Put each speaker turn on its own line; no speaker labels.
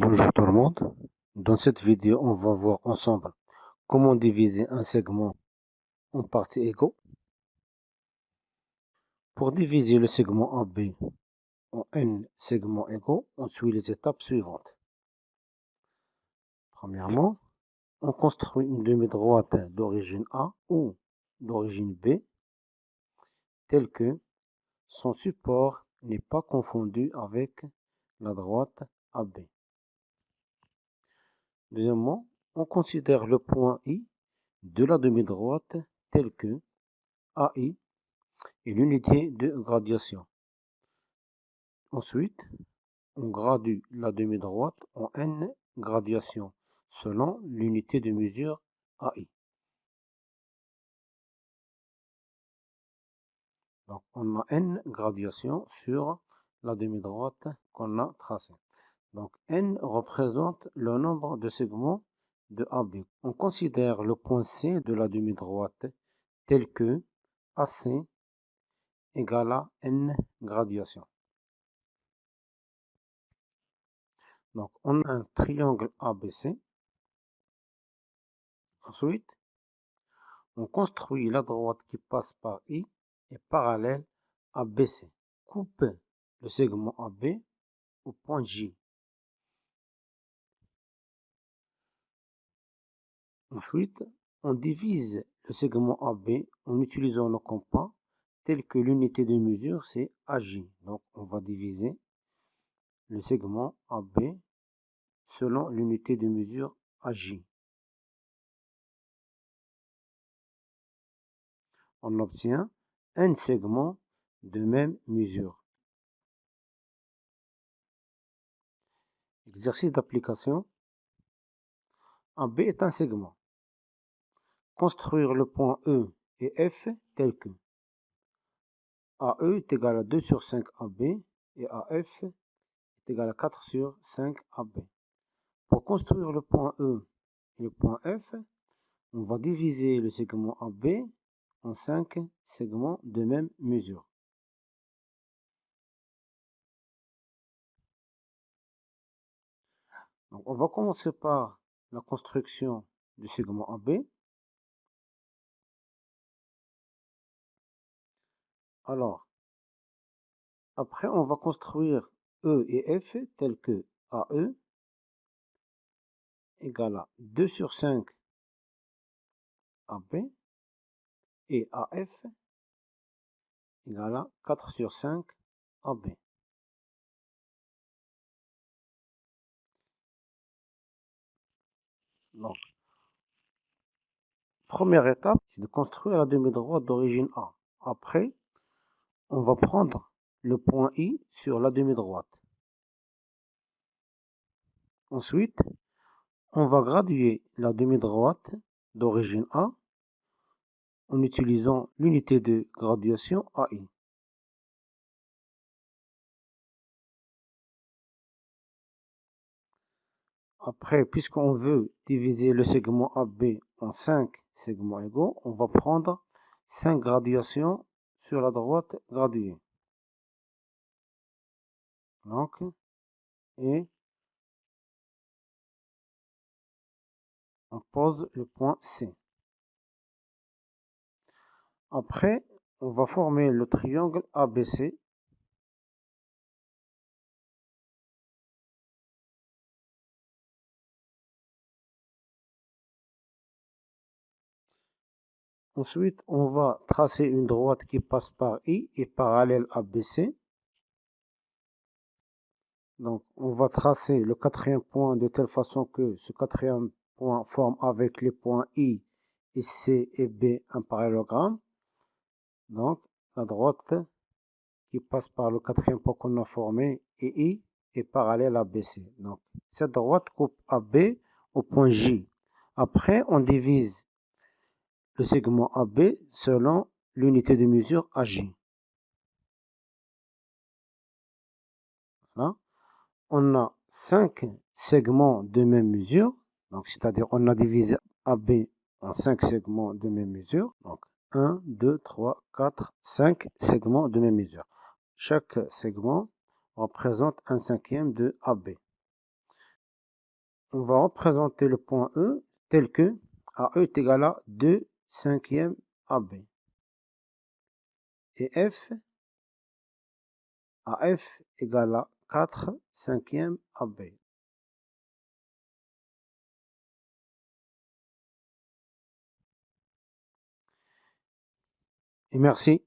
Bonjour tout le monde. Dans cette vidéo, on va voir ensemble comment diviser un segment en parties égaux. Pour diviser le segment AB en n segments égaux, on suit les étapes suivantes. Premièrement, on construit une demi-droite d'origine A ou d'origine B, telle que son support n'est pas confondu avec la droite AB. Deuxièmement, on considère le point I de la demi-droite tel que AI est l'unité de gradation. Ensuite, on gradue la demi-droite en n gradations selon l'unité de mesure AI. Donc, on a n gradations sur la demi-droite qu'on a tracée. Donc, n représente le nombre de segments de AB. On considère le point C de la demi-droite tel que AC égale à n gradations. Donc, on a un triangle ABC. Ensuite, on construit la droite qui passe par I et parallèle à BC. Coupe le segment AB au point J. Ensuite, on divise le segment AB en utilisant le compas tel que l'unité de mesure c'est AJ. Donc, on va diviser le segment AB selon l'unité de mesure AJ. On obtient un segment de même mesure. Exercice d'application. AB est un segment. Construire le point E et F tel que AE est égal à 2 sur 5 AB et AF est égal à 4 sur 5 AB. Pour construire le point E et le point F, on va diviser le segment AB en 5 segments de même mesure. Donc, on va commencer par la construction du segment AB. Alors, après, on va construire E et F tels que AE égale à 2 sur 5 AB et AF égale à 4 sur 5 AB. Donc, première étape, c'est de construire la demi-droite d'origine A. Après, on va prendre le point I sur la demi-droite. Ensuite, on va graduer la demi-droite d'origine A en utilisant l'unité de graduation AI. Après, puisqu'on veut diviser le segment AB en 5 segments égaux, on va prendre 5 graduations sur la droite graduée. Donc, et on pose le point C. Après, on va former le triangle ABC. Ensuite, on va tracer une droite qui passe par I et parallèle à BC. Donc, on va tracer le quatrième point de telle façon que ce quatrième point forme avec les points I et C et B un parallélogramme. Donc, la droite qui passe par le quatrième point qu'on a formé et I est parallèle à BC. Donc, cette droite coupe AB au point J. Après, on divise le segment AB selon l'unité de mesure AJ. Voilà. On a 5 segments de même mesure. Donc, c'est-à-dire on a divisé AB en 5 segments de même mesure. Donc, 1, 2, 3, 4, 5 segments de même mesure. Chaque segment représente un cinquième de AB. on va représenter le point E tel que AE est égal à 2/5 AB. Et F, AF égale à 4/5 AB. Et merci.